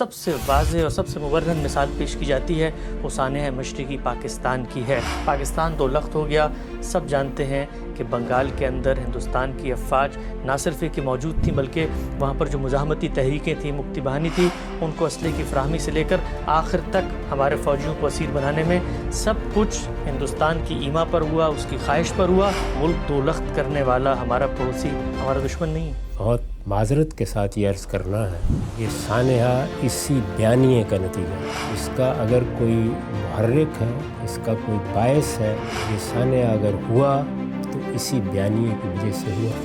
سب سے واضح اور سب سے مبرہن مثال پیش کی جاتی ہے وہ سانحہ مشرقی پاکستان کی ہے۔ پاکستان دو لخت ہو گیا۔ سب جانتے ہیں کہ بنگال کے اندر ہندوستان کی افواج نہ صرف کہ موجود تھیں بلکہ وہاں پر جو مزاحمتی تحریکیں تھیں، مکتی بہانی تھی، ان کو اسلحے کی فراہمی سے لے کر آخر تک ہمارے فوجیوں کو اسیر بنانے میں سب کچھ ہندوستان کی ایما پر ہوا، اس کی خواہش پر ہوا۔ ملک دو لخت کرنے والا ہمارا پڑوسی ہمارا دشمن نہیں ہے۔ بہت معذرت کے ساتھ یہ عرض کرنا ہے، یہ سانحہ اسی بیانیے کا نتیجہ ہے۔ اس کا اگر کوئی محرک ہے، اس کا کوئی باعث ہے، یہ سانحہ اگر ہوا تو اسی بیانیے کی وجہ سے ہوا۔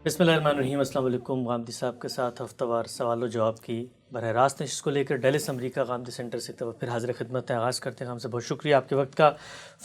بسم اللہ الرحمن الرحیم۔ السلام علیکم۔ غامدی صاحب کے ساتھ ہفتہ وار سوال و جواب کی براہ راست نشست کو لے کر ڈیلس امریکہ غامدی سینٹر سے پھر حاضر خدمت ہے۔ آغاز کرتے ہیں۔ ہم سے بہت شکریہ آپ کے وقت کا۔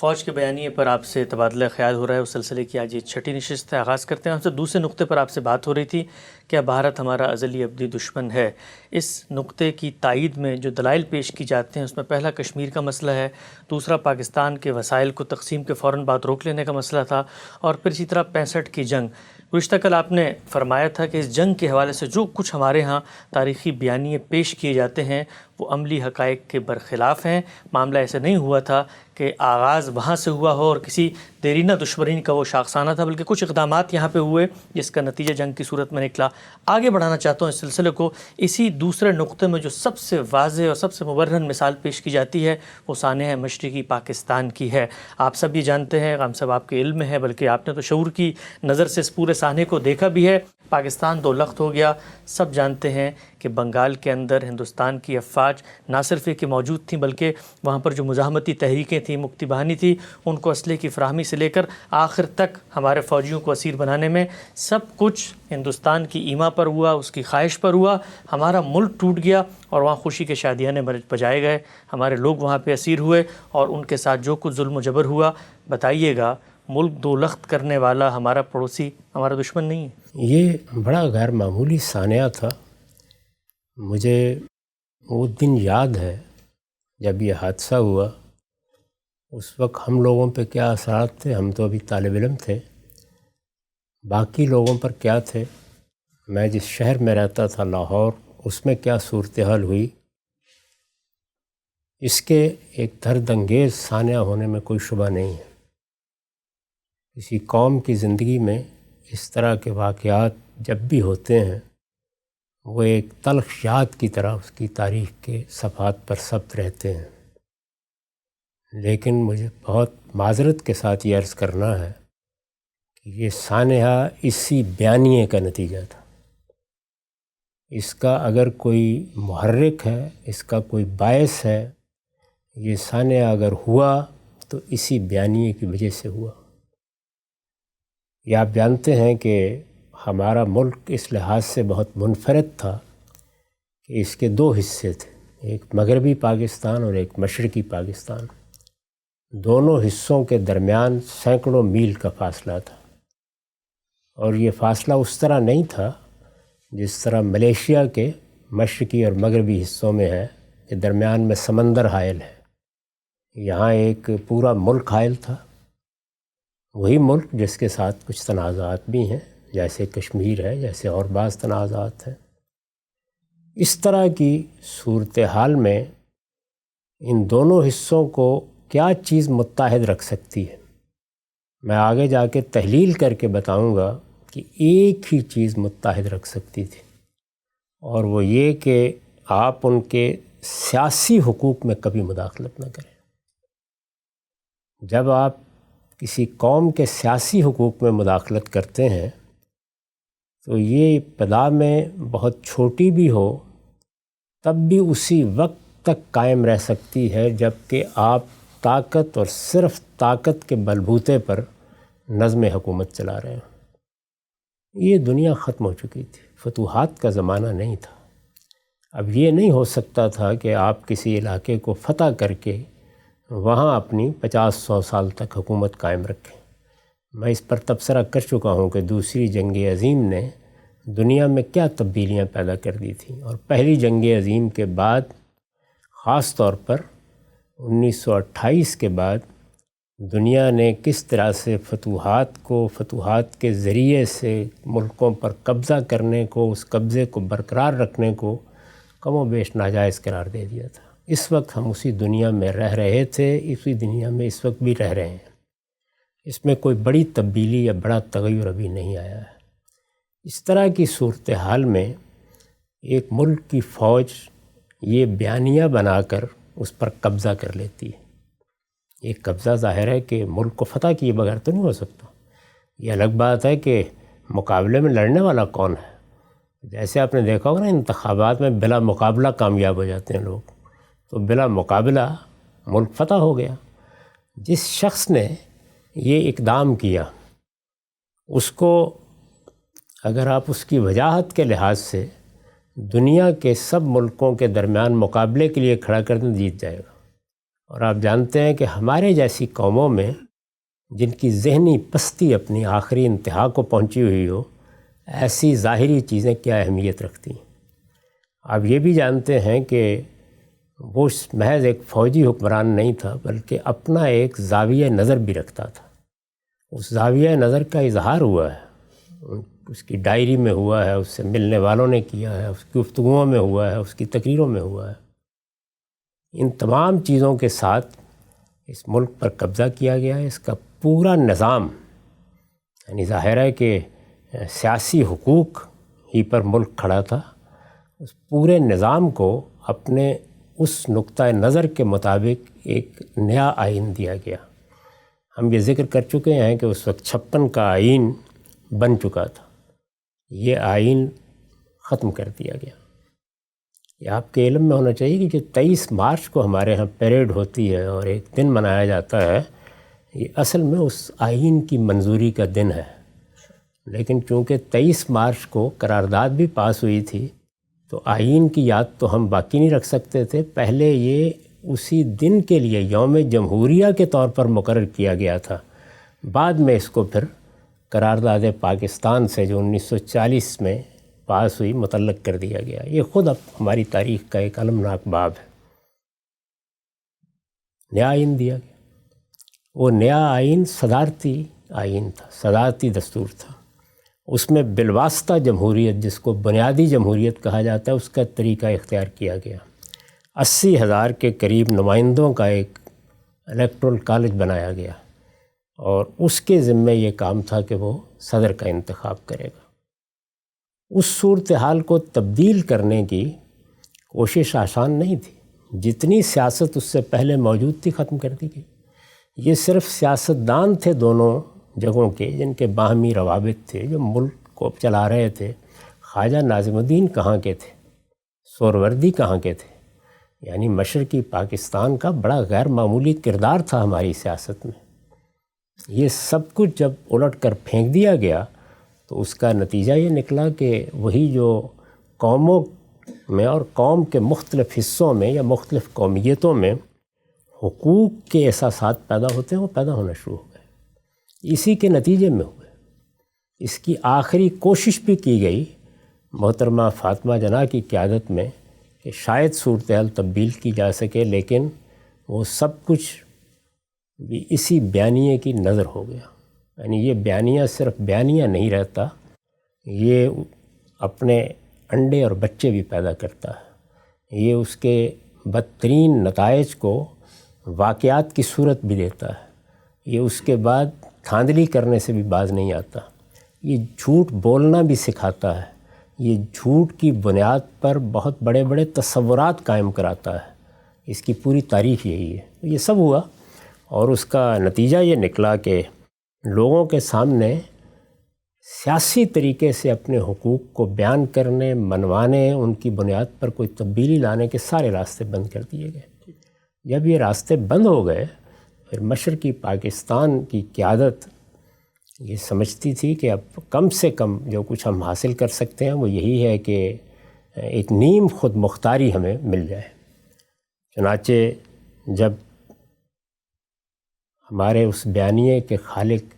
فوج کے بیانیے پر آپ سے تبادلہ خیال ہو رہا ہے، اس سلسلے کی آج یہ چھٹی نشست ہے۔ آغاز کرتے ہیں۔ ہم سے دوسرے نقطے پر آپ سے بات ہو رہی تھی کہ بھارت ہمارا ازلی ابدی دشمن ہے۔ اس نقطے کی تائید میں جو دلائل پیش کی جاتے ہیں اس میں پہلا کشمیر کا مسئلہ ہے، دوسرا پاکستان کے وسائل کو تقسیم کے فوراً بعد روک لینے کا مسئلہ تھا، اور پھر اسی طرح 65 کی جنگ۔ گزشتہ کل آپ نے فرمایا تھا کہ اس جنگ کے حوالے سے جو کچھ ہمارے ہاں تاریخی بیانیے پیش کیے جاتے ہیں وہ عملی حقائق کے برخلاف ہیں۔ معاملہ ایسے نہیں ہوا تھا کہ آغاز وہاں سے ہوا ہو اور کسی دیرینہ دشمنی کا وہ شاخسانہ تھا، بلکہ کچھ اقدامات یہاں پہ ہوئے جس کا نتیجہ جنگ کی صورت میں نکلا۔ آگے بڑھانا چاہتا ہوں اس سلسلے کو اسی دوسرے نقطے میں جو سب سے واضح اور سب سے مبرہن مثال پیش کی جاتی ہے وہ سانحہ مشرقی پاکستان کی ہے۔ آپ سب یہ جانتے ہیں، غام صاحب آپ کے علم میں ہے، بلکہ آپ نے تو شعور کی نظر سے اس پورے سانحے کو دیکھا بھی ہے۔ پاکستان دو لخت ہو گیا۔ سب جانتے ہیں کہ بنگال کے اندر ہندوستان کی افواج نہ صرف کہ موجود تھیں بلکہ وہاں پر جو مزاحمتی تحریکیں تھیں، مکتی بہانی تھی، ان کو اسلحے کی فراہمی سے لے کر آخر تک ہمارے فوجیوں کو اسیر بنانے میں سب کچھ ہندوستان کی ایما پر ہوا، اس کی خواہش پر ہوا۔ ہمارا ملک ٹوٹ گیا اور وہاں خوشی کے شادیانے بجائے گئے، ہمارے لوگ وہاں پہ اسیر ہوئے اور ان کے ساتھ جو کچھ ظلم و جبر ہوا، بتائیے گا ملک دو لخت کرنے والا ہمارا پڑوسی ہمارا دشمن نہیں ہے؟ یہ بڑا غیر معمولی سانحہ تھا۔ مجھے وہ دن یاد ہے جب یہ حادثہ ہوا۔ اس وقت ہم لوگوں پہ کیا اثرات تھے، ہم تو ابھی طالب علم تھے، باقی لوگوں پر کیا تھے، میں جس شہر میں رہتا تھا لاہور، اس میں کیا صورتحال ہوئی، اس کے ایک درد انگیز سانحہ ہونے میں کوئی شبہ نہیں ہے۔ کسی قوم کی زندگی میں اس طرح کے واقعات جب بھی ہوتے ہیں وہ ایک تلخ یاد کی طرح اس کی تاریخ کے صفحات پر ثبت رہتے ہیں۔ لیکن مجھے بہت معذرت کے ساتھ یہ عرض کرنا ہے کہ یہ سانحہ اسی بیانیے کا نتیجہ تھا۔ اس کا اگر کوئی محرک ہے، اس کا کوئی باعث ہے، یہ سانحہ اگر ہوا تو اسی بیانیے کی وجہ سے ہوا۔ یہ آپ جانتے ہیں کہ ہمارا ملک اس لحاظ سے بہت منفرد تھا کہ اس کے دو حصے تھے، ایک مغربی پاکستان اور ایک مشرقی پاکستان۔ دونوں حصوں کے درمیان سینکڑوں میل کا فاصلہ تھا، اور یہ فاصلہ اس طرح نہیں تھا جس طرح ملیشیا کے مشرقی اور مغربی حصوں میں ہے کہ درمیان میں سمندر حائل ہے۔ یہاں ایک پورا ملک حائل تھا، وہی ملک جس کے ساتھ کچھ تنازعات بھی ہیں، جیسے کشمیر ہے، جیسے اور بعض تنازعات ہیں۔ اس طرح کی صورتحال میں ان دونوں حصوں کو کیا چیز متحد رکھ سکتی ہے؟ میں آگے جا کے تحلیل کر کے بتاؤں گا کہ ایک ہی چیز متحد رکھ سکتی تھی، اور وہ یہ کہ آپ ان کے سیاسی حقوق میں کبھی مداخلت نہ کریں۔ جب آپ کسی قوم کے سیاسی حقوق میں مداخلت کرتے ہیں تو یہ ابتدا میں بہت چھوٹی بھی ہو تب بھی اسی وقت تک قائم رہ سکتی ہے جب کہ آپ طاقت اور صرف طاقت کے بلبوتے پر نظم حکومت چلا رہے ہیں۔ یہ دنیا ختم ہو چکی تھی، فتوحات کا زمانہ نہیں تھا۔ اب یہ نہیں ہو سکتا تھا کہ آپ کسی علاقے کو فتح کر کے وہاں اپنی 50-100 سال تک حکومت قائم رکھیں۔ میں اس پر تبصرہ کر چکا ہوں کہ دوسری جنگ عظیم نے دنیا میں کیا تبدیلیاں پیدا کر دی تھیں، اور پہلی جنگ عظیم کے بعد خاص طور پر 1928 کے بعد دنیا نے کس طرح سے فتوحات کے ذریعے سے ملکوں پر قبضہ کرنے کو، اس قبضے کو برقرار رکھنے کو کم و بیش ناجائز قرار دے دیا تھا۔ اس وقت ہم اسی دنیا میں رہ رہے تھے، اسی دنیا میں اس وقت بھی رہ رہے ہیں۔ اس میں کوئی بڑی تبدیلی یا بڑا تغیر ابھی نہیں آیا ہے۔ اس طرح کی صورتحال میں ایک ملک کی فوج یہ بیانیہ بنا کر اس پر قبضہ کر لیتی ہے۔ ایک قبضہ ظاہر ہے کہ ملک کو فتح کیے بغیر تو نہیں ہو سکتا۔ یہ الگ بات ہے کہ مقابلے میں لڑنے والا کون ہے۔ جیسے آپ نے دیکھا ہوگا نا، انتخابات میں بلا مقابلہ کامیاب ہو جاتے ہیں لوگ، تو بلا مقابلہ ملک فتح ہو گیا۔ جس شخص نے یہ اقدام کیا، اس کو اگر آپ اس کی وجاہت کے لحاظ سے دنیا کے سب ملکوں کے درمیان مقابلے کے لیے کھڑا کر دیں، جیت جائے گا۔ اور آپ جانتے ہیں کہ ہمارے جیسی قوموں میں جن کی ذہنی پستی اپنی آخری انتہا کو پہنچی ہوئی ہو، ایسی ظاہری چیزیں کیا اہمیت رکھتی ہیں۔ آپ یہ بھی جانتے ہیں کہ وہ محض ایک فوجی حکمران نہیں تھا، بلکہ اپنا ایک زاویہ نظر بھی رکھتا تھا۔ اس زاویہ نظر کا اظہار ہوا ہے، اس کی ڈائری میں ہوا ہے، اس سے ملنے والوں نے کیا ہے، اس کی گفتگوؤں میں ہوا ہے، اس کی تقریروں میں ہوا ہے۔ ان تمام چیزوں کے ساتھ اس ملک پر قبضہ کیا گیا ہے۔ اس کا پورا نظام، یعنی ظاہر ہے کہ سیاسی حقوق ہی پر ملک کھڑا تھا، اس پورے نظام کو اپنے اس نقطۂ نظر کے مطابق ایک نیا آئین دیا گیا۔ ہم یہ ذکر کر چکے ہیں کہ اس وقت 56 کا آئین بن چکا تھا، یہ آئین ختم کر دیا گیا۔ یہ آپ کے علم میں ہونا چاہیے کہ جو 23 مارچ کو ہمارے ہاں پیریڈ ہوتی ہے اور ایک دن منایا جاتا ہے، یہ اصل میں اس آئین کی منظوری کا دن ہے، لیکن چونکہ 23 مارچ کو قرارداد بھی پاس ہوئی تھی تو آئین کی یاد تو ہم باقی نہیں رکھ سکتے تھے۔ پہلے یہ اسی دن کے لیے یوم جمہوریہ کے طور پر مقرر کیا گیا تھا، بعد میں اس کو پھر قرارداد پاکستان سے جو 1940 میں پاس ہوئی متعلق کر دیا گیا۔ یہ خود اب ہماری تاریخ کا ایک المناک باب ہے۔ نیا آئین دیا گیا، وہ نیا آئین صدارتی آئین تھا، صدارتی دستور تھا۔ اس میں بالواسطہ جمہوریت، جس کو بنیادی جمہوریت کہا جاتا ہے، اس کا طریقہ اختیار کیا گیا۔ 80,000 کے قریب نمائندوں کا ایک الیکٹورل کالج بنایا گیا، اور اس کے ذمے یہ کام تھا کہ وہ صدر کا انتخاب کرے گا۔ اس صورتحال کو تبدیل کرنے کی کوشش آسان نہیں تھی۔ جتنی سیاست اس سے پہلے موجود تھی ختم کر دی گئی۔ یہ صرف سیاستدان تھے دونوں جگہوں کے جن کے باہمی روابط تھے، جو ملک کو چلا رہے تھے۔ خواجہ ناظم الدین کہاں کے تھے، سہروردی کہاں کے تھے، یعنی مشرقی پاکستان کا بڑا غیر معمولی کردار تھا ہماری سیاست میں۔ یہ سب کچھ جب الٹ کر پھینک دیا گیا تو اس کا نتیجہ یہ نکلا کہ وہی جو قوموں میں اور قوم کے مختلف حصوں میں یا مختلف قومیتوں میں حقوق کے احساسات پیدا ہوتے ہیں، وہ پیدا ہونا شروع ہو گئے۔ اسی کے نتیجے میں ہوئے۔ اس کی آخری کوشش بھی کی گئی محترمہ فاطمہ جناح کی قیادت میں کہ شاید صورتحال تبدیل کی جا سکے، لیکن وہ سب کچھ بھی اسی بیانیے کی نظر ہو گیا۔ یعنی یہ بیانیہ صرف بیانیہ نہیں رہتا، یہ اپنے انڈے اور بچے بھی پیدا کرتا ہے۔ یہ اس کے بدترین نتائج کو واقعات کی صورت بھی دیتا ہے۔ یہ اس کے بعد دھاندلی کرنے سے بھی باز نہیں آتا۔ یہ جھوٹ بولنا بھی سکھاتا ہے۔ یہ جھوٹ کی بنیاد پر بہت بڑے بڑے تصورات قائم کراتا ہے۔ اس کی پوری تاریخ یہی ہے۔ یہ سب ہوا اور اس کا نتیجہ یہ نکلا کہ لوگوں کے سامنے سیاسی طریقے سے اپنے حقوق کو بیان کرنے، منوانے، ان کی بنیاد پر کوئی تبدیلی لانے کے سارے راستے بند کر دیے گئے۔ جب یہ راستے بند ہو گئے، پھر مشرقی پاکستان کی قیادت یہ سمجھتی تھی کہ اب کم سے کم جو کچھ ہم حاصل کر سکتے ہیں وہ یہی ہے کہ ایک نیم خود مختاری ہمیں مل جائے۔ چنانچہ جب ہمارے اس بیانیے کے خالق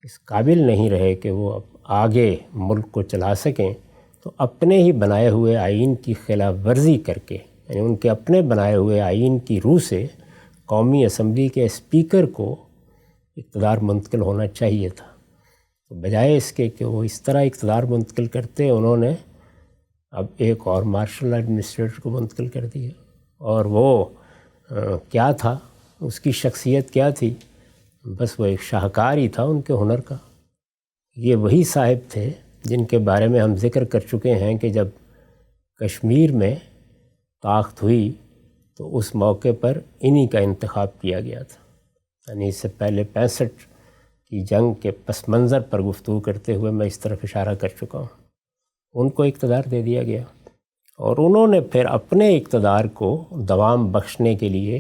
اس قابل نہیں رہے کہ وہ اب آگے ملک کو چلا سکیں، تو اپنے ہی بنائے ہوئے آئین کی خلاف ورزی کر کے، یعنی ان کے اپنے بنائے ہوئے آئین کی روح سے قومی اسمبلی کے اسپیکر کو اقتدار منتقل ہونا چاہیے تھا، تو بجائے اس کے کہ وہ اس طرح اقتدار منتقل کرتے، انہوں نے اب ایک اور مارشل ایڈمنسٹریٹر کو منتقل کر دیا۔ اور وہ کیا تھا، اس کی شخصیت کیا تھی؟ بس وہ ایک شاہکار ہی تھا ان کے ہنر کا۔ یہ وہی صاحب تھے جن کے بارے میں ہم ذکر کر چکے ہیں کہ جب کشمیر میں طاقت ہوئی تو اس موقع پر انہی کا انتخاب کیا گیا تھا۔ یعنی اس سے پہلے 65 کی جنگ کے پس منظر پر گفتگو کرتے ہوئے میں اس طرف اشارہ کر چکا ہوں۔ ان کو اقتدار دے دیا گیا اور انہوں نے پھر اپنے اقتدار کو دوام بخشنے کے لیے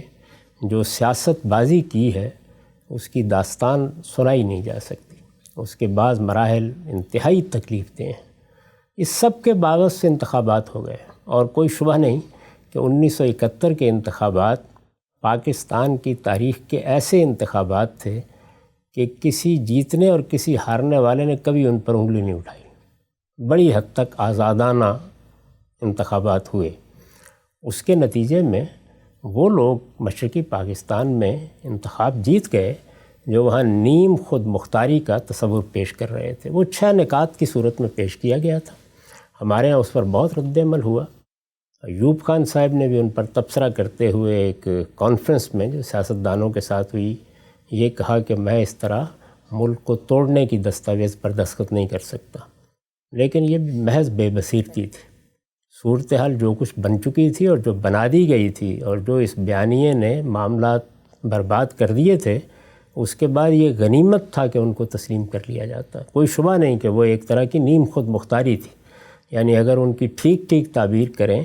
جو سیاست بازی کی ہے اس کی داستان سنائی نہیں جا سکتی۔ اس کے بعض مراحل انتہائی تکلیف دہ ہیں۔ اس سب کے باعث سے انتخابات ہو گئے اور کوئی شبہ نہیں کہ 1971 کے انتخابات پاکستان کی تاریخ کے ایسے انتخابات تھے کہ کسی جیتنے اور کسی ہارنے والے نے کبھی ان پر انگلی نہیں اٹھائی۔ بڑی حد تک آزادانہ انتخابات ہوئے۔ اس کے نتیجے میں وہ لوگ مشرقی پاکستان میں انتخاب جیت گئے جو وہاں نیم خود مختاری کا تصور پیش کر رہے تھے۔ وہ 6 نکات کی صورت میں پیش کیا گیا تھا۔ ہمارے ہاں اس پر بہت رد عمل ہوا۔ ایوب خان صاحب نے بھی ان پر تبصرہ کرتے ہوئے ایک کانفرنس میں جو سیاستدانوں کے ساتھ ہوئی یہ کہا کہ میں اس طرح ملک کو توڑنے کی دستاویز پر دستخط نہیں کر سکتا، لیکن یہ محض بے بصیرتی تھی۔ صورتحال جو کچھ بن چکی تھی اور جو بنا دی گئی تھی اور جو اس بیانیے نے معاملات برباد کر دیے تھے، اس کے بعد یہ غنیمت تھا کہ ان کو تسلیم کر لیا جاتا۔ کوئی شبہ نہیں کہ وہ ایک طرح کی نیم خود مختاری تھی، یعنی اگر ان کی ٹھیک تعبیر کریں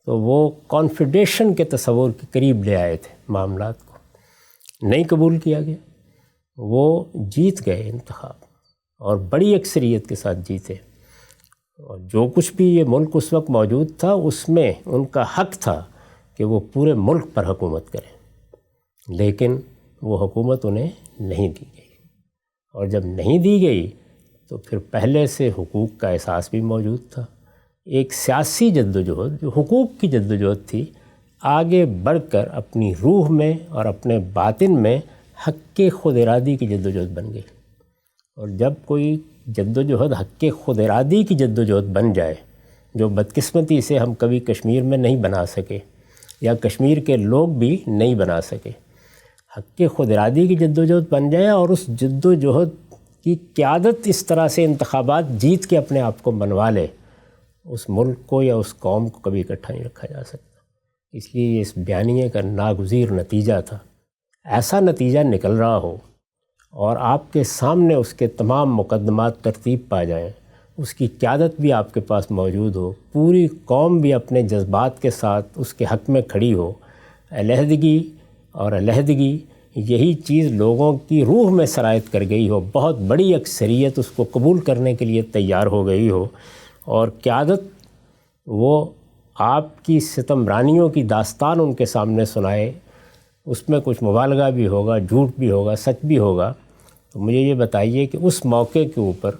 تو وہ کانفیڈیشن کے تصور کے قریب لے آئے تھے معاملات کو۔ نہیں قبول کیا گیا، وہ جیت گئے انتخاب اور بڑی اکثریت کے ساتھ جیتے، اور جو کچھ بھی یہ ملک اس وقت موجود تھا اس میں ان کا حق تھا کہ وہ پورے ملک پر حکومت کریں، لیکن وہ حکومت انہیں نہیں دی گئی، اور جب نہیں دی گئی تو پھر پہلے سے حقوق کا احساس بھی موجود تھا۔ ایک سیاسی جدوجہد جو حقوق کی جدوجہد تھی آگے بڑھ کر اپنی روح میں اور اپنے باطن میں حق کے خود ارادی کی جدوجہد بن گئی۔ اور جب کوئی جدوجہد حق کے خود ارادی کی جدوجہد بن جائے، جو بدقسمتی سے ہم کبھی کشمیر میں نہیں بنا سکے یا کشمیر کے لوگ بھی نہیں بنا سکے، حق کے خود ارادی کی جدوجہد بن جائے اور اس جدوجہد کی قیادت اس طرح سے انتخابات جیت کے اپنے آپ کو منوا لے، اس ملک کو یا اس قوم کو کبھی اکٹھا نہیں رکھا جا سکتا۔ اس لیے یہ اس بیانیے کا ناگزیر نتیجہ تھا۔ ایسا نتیجہ نکل رہا ہو اور آپ کے سامنے اس کے تمام مقدمات ترتیب پا جائیں، اس کی قیادت بھی آپ کے پاس موجود ہو، پوری قوم بھی اپنے جذبات کے ساتھ اس کے حق میں کھڑی ہو، علیحدگی یہی چیز لوگوں کی روح میں سرایت کر گئی ہو، بہت بڑی اکثریت اس کو قبول کرنے کے لیے تیار ہو گئی ہو، اور قیادت وہ آپ کی ستم رانیوں کی داستان ان کے سامنے سنائے، اس میں کچھ مبالغہ بھی ہوگا، جھوٹ بھی ہوگا، سچ بھی ہوگا، تو مجھے یہ بتائیے کہ اس موقع کے اوپر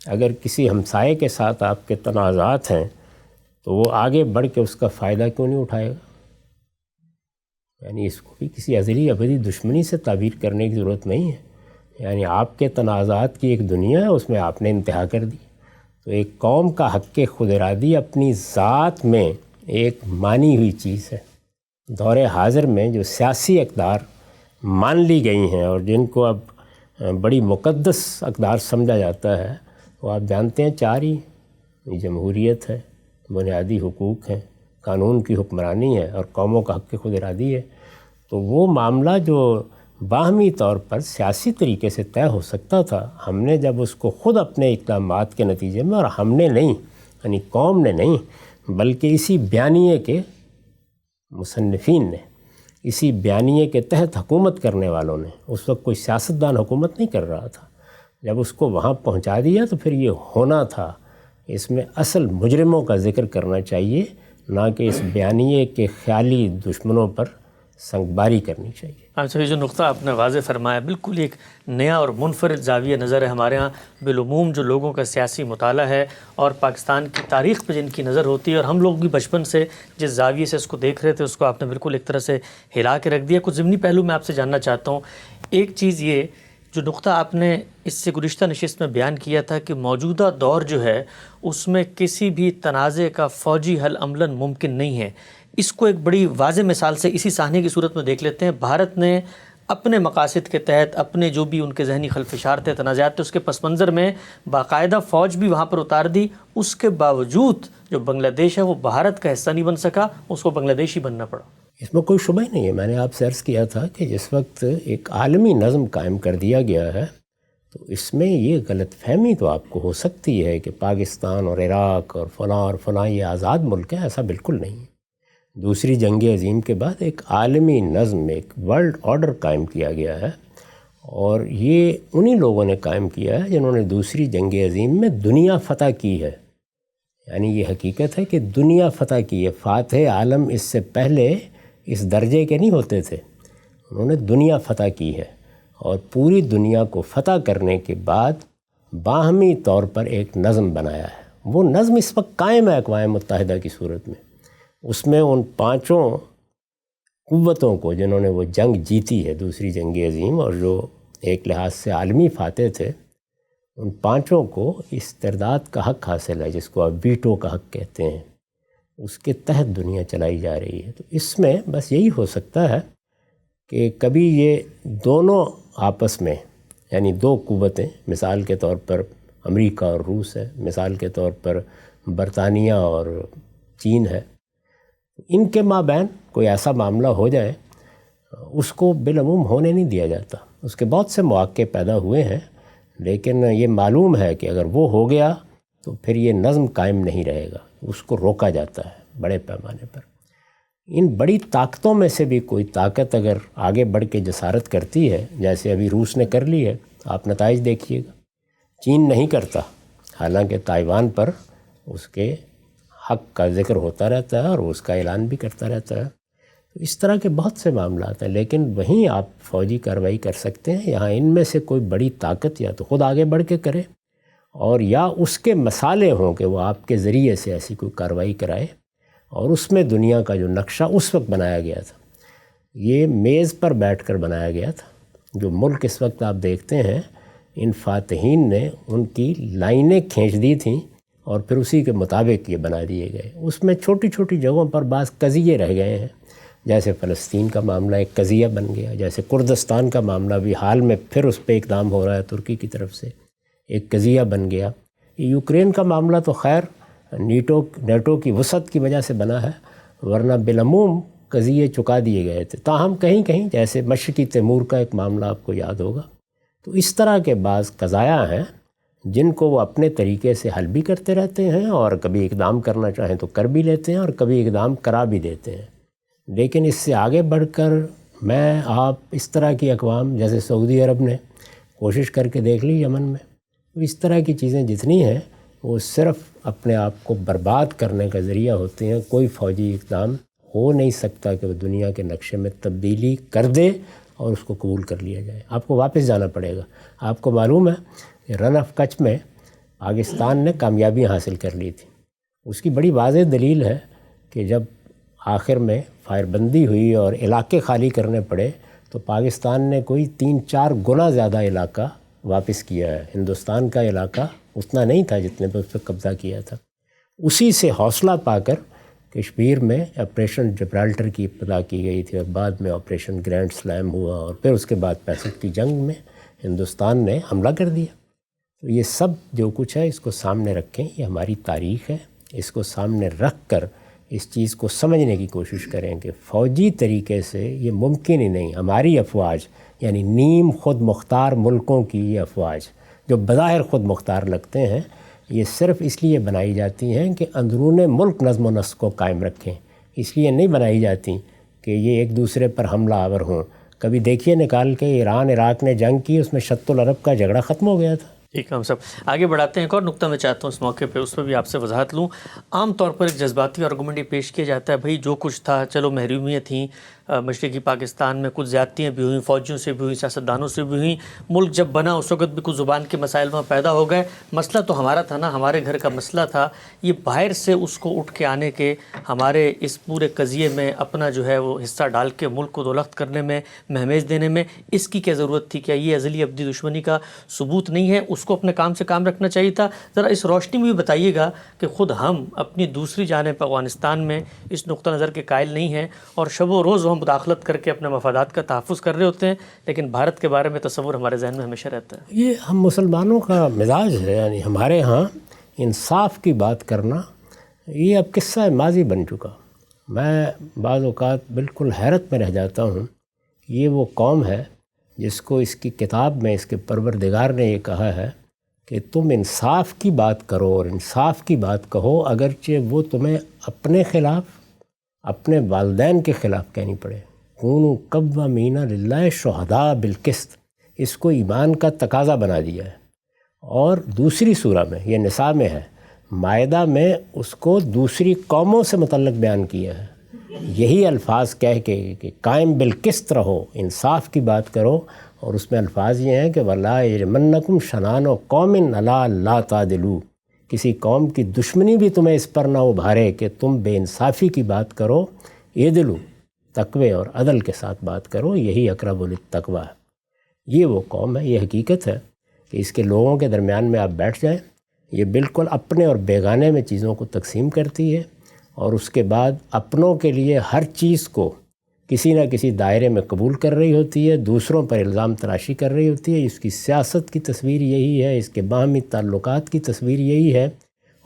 اگر کسی ہمسائے کے ساتھ آپ کے تنازعات ہیں تو وہ آگے بڑھ کے اس کا فائدہ کیوں نہیں اٹھائے گا؟ یعنی اس کو بھی کسی ازلی ابدی دشمنی سے تعبیر کرنے کی ضرورت نہیں ہے۔ یعنی آپ کے تنازعات کی ایک دنیا ہے، اس میں آپ نے انتہا کر دی۔ تو ایک قوم کا حق خود ارادی اپنی ذات میں ایک مانی ہوئی چیز ہے۔ دور حاضر میں جو سیاسی اقدار مان لی گئی ہیں اور جن کو اب بڑی مقدس اقدار سمجھا جاتا ہے، وہ آپ جانتے ہیں 4 ہی، جمہوریت ہے، بنیادی حقوق ہیں، قانون کی حکمرانی ہے اور قوموں کا حق خود ارادی ہے۔ تو وہ معاملہ جو باہمی طور پر سیاسی طریقے سے طے ہو سکتا تھا، ہم نے جب اس کو خود اپنے اقدامات کے نتیجے میں، اور ہم نے نہیں، یعنی قوم نے نہیں، بلکہ اسی بیانیے کے مصنفین نے، اسی بیانیے کے تحت حکومت کرنے والوں نے، اس وقت کوئی سیاستدان حکومت نہیں کر رہا تھا، جب اس کو وہاں پہنچا دیا تو پھر یہ ہونا تھا۔ اس میں اصل مجرموں کا ذکر کرنا چاہیے، نہ کہ اس بیانیے کے خیالی دشمنوں پر سنگباری کرنی چاہیے۔ اچھا، یہ جو نقطہ آپ نے واضح فرمایا بالکل ایک نیا اور منفرد زاویہ نظر ہے ہمارے ہاں بالعموم جو لوگوں کا سیاسی مطالعہ ہے اور پاکستان کی تاریخ پہ جن کی نظر ہوتی ہے، اور ہم لوگ بھی بچپن سے جس زاویے سے اس کو دیکھ رہے تھے اس کو آپ نے بالکل ایک طرح سے ہلا کے رکھ دیا۔ کچھ ضمنی پہلو میں آپ سے جاننا چاہتا ہوں۔ ایک چیز یہ جو نقطہ آپ نے اس سے گزشتہ نشست میں بیان کیا تھا کہ موجودہ دور جو ہے اس میں کسی بھی تنازع کا فوجی حل عملاً ممکن نہیں ہے، اس کو ایک بڑی واضح مثال سے اسی سانحے کی صورت میں دیکھ لیتے ہیں۔ بھارت نے اپنے مقاصد کے تحت اپنے جو بھی ان کے ذہنی خلفشار تھے، تنازعات تھے، اس کے پس منظر میں باقاعدہ فوج بھی وہاں پر اتار دی، اس کے باوجود جو بنگلہ دیش ہے وہ بھارت کا حصہ نہیں بن سکا، اس کو بنگلہ دیش ہی بننا پڑا۔ اس میں کوئی شبہ ہی نہیں ہے۔ میں نے آپ سے عرض کیا تھا کہ جس وقت ایک عالمی نظم قائم کر دیا گیا ہے تو اس میں یہ غلط فہمی تو آپ کو ہو سکتی ہے کہ پاکستان اور عراق اور فلاں یہ آزاد ملک ہے، ایسا بالکل نہیں ہے۔ دوسری جنگ عظیم کے بعد ایک عالمی نظم، ایک ورلڈ آرڈر قائم کیا گیا ہے، اور یہ انہی لوگوں نے قائم کیا ہے جنہوں نے دوسری جنگ عظیم میں دنیا فتح کی ہے۔ یعنی یہ حقیقت ہے کہ دنیا فتح کی ہے۔ فاتح عالم اس سے پہلے اس درجے کے نہیں ہوتے تھے، انہوں نے دنیا فتح کی ہے، اور پوری دنیا کو فتح کرنے کے بعد باہمی طور پر ایک نظم بنایا ہے۔ وہ نظم اس وقت قائم ہے اقوام متحدہ کی صورت میں۔ اس میں ان پانچوں قوتوں کو جنہوں نے وہ جنگ جیتی ہے دوسری جنگ عظیم، اور جو ایک لحاظ سے عالمی فاتح تھے، ان پانچوں کو استرداد کا حق حاصل ہے، جس کو آپ ویٹو کا حق کہتے ہیں۔ اس کے تحت دنیا چلائی جا رہی ہے۔ تو اس میں بس یہی ہو سکتا ہے کہ کبھی یہ دونوں آپس میں، یعنی دو قوتیں، مثال کے طور پر امریکہ اور روس ہے، مثال کے طور پر برطانیہ اور چین ہے، ان کے مابین کوئی ایسا معاملہ ہو جائے، اس کو بالعموم ہونے نہیں دیا جاتا۔ اس کے بہت سے مواقع پیدا ہوئے ہیں، لیکن یہ معلوم ہے کہ اگر وہ ہو گیا تو پھر یہ نظم قائم نہیں رہے گا، اس کو روکا جاتا ہے بڑے پیمانے پر۔ ان بڑی طاقتوں میں سے بھی کوئی طاقت اگر آگے بڑھ کے جسارت کرتی ہے، جیسے ابھی روس نے کر لی ہے، آپ نتائج دیکھیے گا۔ چین نہیں کرتا، حالانکہ تائیوان پر اس کے حق کا ذکر ہوتا رہتا ہے اور اس کا اعلان بھی کرتا رہتا ہے۔ اس طرح کے بہت سے معاملات ہیں، لیکن وہیں آپ فوجی کارروائی کر سکتے ہیں۔ یہاں ان میں سے کوئی بڑی طاقت یا تو خود آگے بڑھ کے کرے، اور یا اس کے مسالے ہوں کہ وہ آپ کے ذریعے سے ایسی کوئی کارروائی کرائے، اور اس میں دنیا کا جو نقشہ اس وقت بنایا گیا تھا، یہ میز پر بیٹھ کر بنایا گیا تھا۔ جو ملک اس وقت آپ دیکھتے ہیں، ان فاتحین نے ان کی لائنیں کھینچ دی تھیں اور پھر اسی کے مطابق یہ بنا دیے گئے۔ اس میں چھوٹی چھوٹی جگہوں پر بعض قضیے رہ گئے ہیں، جیسے فلسطین کا معاملہ ایک قضیہ بن گیا، جیسے کردستان کا معاملہ بھی حال میں پھر اس پہ اقدام ہو رہا ہے ترکی کی طرف سے، ایک قضیہ بن گیا۔ یوکرین کا معاملہ تو خیر نیٹو کی وسعت کی وجہ سے بنا ہے، ورنہ بالعموم قضیے چکا دیے گئے تھے۔ تاہم کہیں کہیں جیسے مشرقی تیمور کا ایک معاملہ آپ کو یاد ہوگا۔ تو اس طرح کے بعض قضایا ہیں جن کو وہ اپنے طریقے سے حل بھی کرتے رہتے ہیں، اور کبھی اقدام کرنا چاہیں تو کر بھی لیتے ہیں، اور کبھی اقدام کرا بھی دیتے ہیں۔ لیکن اس سے آگے بڑھ کر میں آپ اس طرح کی اقوام جیسے سعودی عرب نے کوشش کر کے دیکھ لی یمن میں، اس طرح کی چیزیں جتنی ہیں وہ صرف اپنے آپ کو برباد کرنے کا ذریعہ ہوتے ہیں۔ کوئی فوجی اقدام ہو نہیں سکتا کہ وہ دنیا کے نقشے میں تبدیلی کر دے اور اس کو قبول کر لیا جائے۔ آپ کو واپس جانا پڑے گا۔ آپ کو معلوم ہے کہ رن آف کچھ میں پاکستان نے کامیابی حاصل کر لی تھی۔ اس کی بڑی واضح دلیل ہے کہ جب آخر میں فائر بندی ہوئی اور علاقے خالی کرنے پڑے تو پاکستان نے کوئی 3-4 گنا زیادہ علاقہ واپس کیا ہے۔ ہندوستان کا علاقہ اتنا نہیں تھا جتنے پہ اس پہ قبضہ کیا تھا۔ اسی سے حوصلہ پا کر کشمیر میں آپریشن جبرالٹر کی ابتدا کی گئی تھی، اور بعد میں آپریشن گرینڈ سلیم ہوا، اور پھر اس کے بعد 65 کی جنگ میں ہندوستان نے حملہ کر دیا۔ تو یہ سب جو کچھ ہے اس کو سامنے رکھیں، یہ ہماری تاریخ ہے، اس کو سامنے رکھ کر اس چیز کو سمجھنے کی کوشش کریں کہ فوجی طریقے سے یہ ممکن ہی نہیں۔ ہماری افواج یعنی نیم خود مختار ملکوں کی یہ افواج جو بظاہر خود مختار لگتے ہیں، یہ صرف اس لیے بنائی جاتی ہیں کہ اندرون ملک نظم و نسق کو قائم رکھیں، اس لیے نہیں بنائی جاتی کہ یہ ایک دوسرے پر حملہ آور ہوں۔ کبھی دیکھیے نکال کے ایران عراق نے جنگ کی، اس میں شط العرب کا جھگڑا ختم ہو گیا تھا۔ ٹھیک ہے، ہم سب آگے بڑھاتے ہیں۔ ایک اور نقطہ میں چاہتا ہوں اس موقع پہ، اس پہ بھی آپ سے وضاحت لوں۔ عام طور پر ایک جذباتی آرگومنٹ یہ پیش کیا جاتا ہے، بھائی جو کچھ تھا چلو محرومیت تھیں، مشرقی پاکستان میں کچھ زیادتیاں بھی ہوئیں، فوجیوں سے بھی ہوئیں، سیاستدانوں سے بھی ہوئیں. ملک جب بنا اس وقت بھی کچھ زبان کے مسائل وہاں پیدا ہو گئے. مسئلہ تو ہمارا تھا نا، ہمارے گھر کا مسئلہ تھا. یہ باہر سے اس کو اٹھ کے آنے کے، ہمارے اس پورے قضیے میں اپنا جو ہے وہ حصہ ڈال کے ملک کو دولخت کرنے میں، مہمیز دینے میں، اس کی کیا ضرورت تھی؟ کیا یہ ازلی ابدی دشمنی کا ثبوت نہیں ہے؟ اس کو اپنے کام سے کام رکھنا چاہیے تھا. ذرا اس روشنی میں بھی بتائیے گا کہ خود ہم اپنی دوسری جانب افغانستان میں اس نقطہ نظر کے قائل نہیں ہیں اور شب و روز ہم مداخلت کر کے اپنے مفادات کا تحفظ کر رہے ہوتے ہیں، لیکن بھارت کے بارے میں تصور ہمارے ذہن میں ہمیشہ رہتا ہے. یہ ہم مسلمانوں کا مزاج ہے، یعنی ہمارے ہاں انصاف کی بات کرنا یہ اب قصہ ماضی بن چکا. میں بعض اوقات بالکل حیرت میں رہ جاتا ہوں. یہ وہ قوم ہے جس کو اس کی کتاب میں اس کے پروردگار نے یہ کہا ہے کہ تم انصاف کی بات کرو اور انصاف کی بات کہو، اگرچہ وہ تمہیں اپنے خلاف، اپنے والدین کے خلاف کہنی پڑے. کونوا قوامین للہ شہداء بالقسط، اس کو ایمان کا تقاضا بنا دیا ہے. اور دوسری سورہ میں، یہ نساء میں ہے، مائدہ میں اس کو دوسری قوموں سے متعلق بیان کیا ہے. یہی الفاظ کہہ کے کہ قائم بالقسط رہو، انصاف کی بات کرو. اور اس میں الفاظ یہ ہیں کہ وَلَا يَجْرِمَنَّكُمْ شَنَآنُ قَوْمٍ عَلَىٰ أَلَّا تَعْدِلُوا، کسی قوم کی دشمنی بھی تمہیں اس پر نہ ابھارے کہ تم بے انصافی کی بات کرو. اعدلوا، تقوی اور عدل کے ساتھ بات کرو، یہی اقرب للتقویٰ ہے. یہ وہ قوم ہے. یہ حقیقت ہے کہ اس کے لوگوں کے درمیان میں آپ بیٹھ جائیں، یہ بالکل اپنے اور بیگانے میں چیزوں کو تقسیم کرتی ہے، اور اس کے بعد اپنوں کے لیے ہر چیز کو کسی نہ کسی دائرے میں قبول کر رہی ہوتی ہے، دوسروں پر الزام تراشی کر رہی ہوتی ہے. اس کی سیاست کی تصویر یہی ہے، اس کے باہمی تعلقات کی تصویر یہی ہے.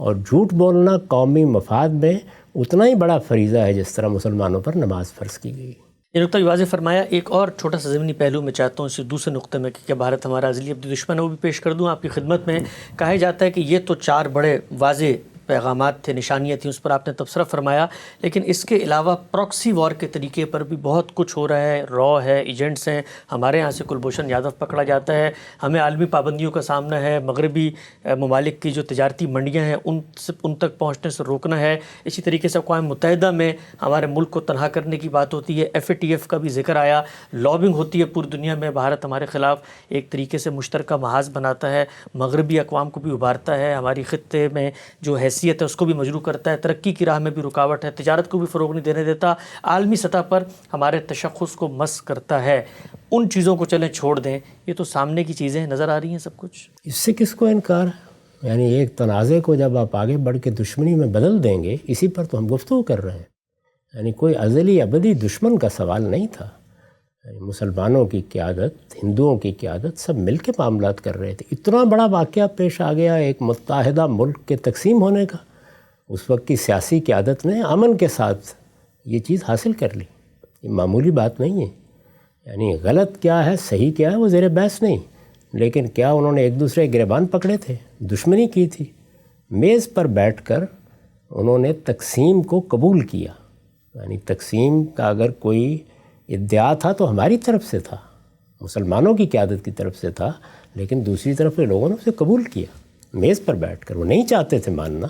اور جھوٹ بولنا قومی مفاد میں اتنا ہی بڑا فریضہ ہے جس طرح مسلمانوں پر نماز فرض کی گئی. یہ نقطہ بھی واضح فرمایا. ایک اور چھوٹا سا ضمنی پہلو میں چاہتا ہوں اس دوسرے نقطے میں کہ بھارت ہمارا ازلی ابدی دشمن ہے، وہ بھی پیش کر دوں آپ کی خدمت میں. کہا جاتا ہے کہ یہ تو 4 بڑے واضح پیغامات تھے، نشانیاں تھیں، اس پر آپ نے تبصرہ فرمایا. لیکن اس کے علاوہ پراکسی وار کے طریقے پر بھی بہت کچھ ہو رہا ہے. را ہے، ایجنٹس ہیں. ہمارے ہاں سے کلبھوشن یادو پکڑا جاتا ہے، ہمیں عالمی پابندیوں کا سامنا ہے، مغربی ممالک کی جو تجارتی منڈیاں ہیں ان تک پہنچنے سے روکنا ہے. اسی طریقے سے اقوام متحدہ میں ہمارے ملک کو تنہا کرنے کی بات ہوتی ہے. FATF کا بھی ذکر آیا. لابنگ ہوتی ہے پوری دنیا میں. بھارت ہمارے خلاف ایک طریقے سے مشترکہ محاذ بناتا ہے، مغربی اقوام کو بھی ابھارتا ہے، ہماری خطے میں جو حیثیت ہے اس کو بھی مجروح کرتا ہے، ترقی کی راہ میں بھی رکاوٹ ہے، تجارت کو بھی فروغ نہیں دینے دیتا، عالمی سطح پر ہمارے تشخص کو مس کرتا ہے. ان چیزوں کو چلیں چھوڑ دیں، یہ تو سامنے کی چیزیں نظر آ رہی ہیں سب کچھ. اس سے کس کو انکار ہے؟ یعنی ایک تنازع کو جب آپ آگے بڑھ کے دشمنی میں بدل دیں گے، اسی پر تو ہم گفتگو کر رہے ہیں. یعنی کوئی ازلی ابدی دشمن کا سوال نہیں تھا. یعنی مسلمانوں کی قیادت، ہندوؤں کی قیادت، سب مل کے معاملات کر رہے تھے. اتنا بڑا واقعہ پیش آ گیا ایک متحدہ ملک کے تقسیم ہونے کا. اس وقت کی سیاسی قیادت نے امن کے ساتھ یہ چیز حاصل کر لی. یہ معمولی بات نہیں ہے. یعنی غلط کیا ہے، صحیح کیا ہے، وہ زیر بحث نہیں. لیکن کیا انہوں نے ایک دوسرے کے گریبان پکڑے تھے؟ دشمنی کی تھی. میز پر بیٹھ کر انہوں نے تقسیم کو قبول کیا. یعنی تقسیم کا اگر کوئی ادعا تھا تو ہماری طرف سے تھا، مسلمانوں کی قیادت کی طرف سے تھا، لیکن دوسری طرف کے لوگوں نے اسے قبول کیا میز پر بیٹھ کر. وہ نہیں چاہتے تھے ماننا.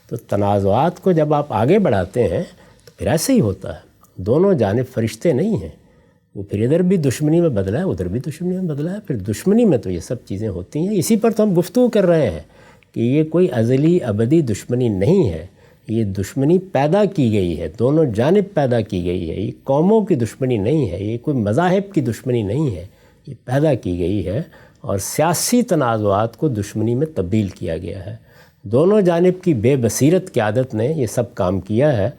تو تنازعات کو جب آپ آگے بڑھاتے ہیں تو پھر ایسے ہی ہوتا ہے. دونوں جانب فرشتے نہیں ہیں. وہ پھر ادھر بھی دشمنی میں بدلا ہے، ادھر بھی دشمنی میں بدلا ہے. پھر دشمنی میں تو یہ سب چیزیں ہوتی ہیں. اسی پر تو ہم گفتگو کر رہے ہیں کہ یہ کوئی ازلی ابدی دشمنی نہیں ہے. یہ دشمنی پیدا کی گئی ہے، دونوں جانب پیدا کی گئی ہے. یہ قوموں کی دشمنی نہیں ہے، یہ کوئی مذاہب کی دشمنی نہیں ہے. یہ پیدا کی گئی ہے اور سیاسی تنازعات کو دشمنی میں تبدیل کیا گیا ہے. دونوں جانب کی بے بصیرت قیادت نے یہ سب کام کیا ہے.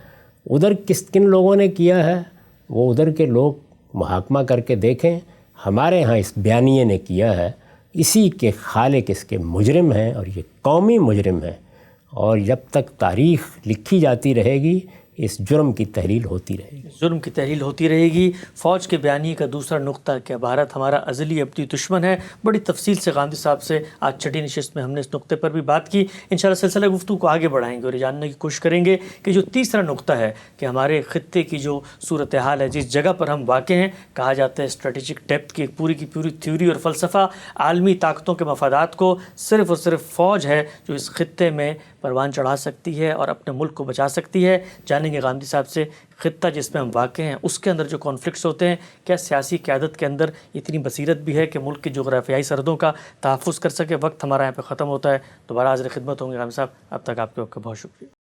ادھر کن لوگوں نے کیا ہے وہ ادھر کے لوگ محاکمہ کر کے دیکھیں. ہمارے ہاں اس بیانیے نے کیا ہے. اسی کے خالق اس کے مجرم ہیں اور یہ قومی مجرم ہیں. اور جب تک تاریخ لکھی جاتی رہے گی اس جرم کی تحلیل ہوتی رہے گی. جرم کی تحلیل ہوتی رہے گی. فوج کے بیانیے کا دوسرا نقطہ کہ بھارت ہمارا ازلی ابدی دشمن ہے. بڑی تفصیل سے غامدی صاحب سے آج چھٹی نشست میں ہم نے اس نقطے پر بھی بات کی. انشاءاللہ سلسلہ گفتگو کو آگے بڑھائیں گے اور یہ جاننے کی کوشش کریں گے کہ جو تیسرا نقطہ ہے کہ ہمارے خطے کی جو صورتحال ہے، جس جگہ پر ہم واقع ہیں، کہا جاتا ہے اسٹریٹجک ڈیپتھ کی ایک پوری کی پوری تھیوری اور فلسفہ، عالمی طاقتوں کے مفادات کو صرف اور صرف فوج ہے جو اس خطے میں پروان چڑھا سکتی ہے اور اپنے ملک کو بچا سکتی ہے. جاننے جانیں گے غامدی صاحب سے خطہ جس میں ہم واقع ہیں اس کے اندر جو کانفلکٹس ہوتے ہیں، کیا سیاسی قیادت کے اندر اتنی بصیرت بھی ہے کہ ملک کی جغرافیائی سرحدوں کا تحفظ کر سکے. وقت ہمارا یہاں پہ ختم ہوتا ہے. دوبارہ حاضر خدمت ہوں گے غامدی صاحب. اب تک آپ کے وقت کا بہت شکریہ.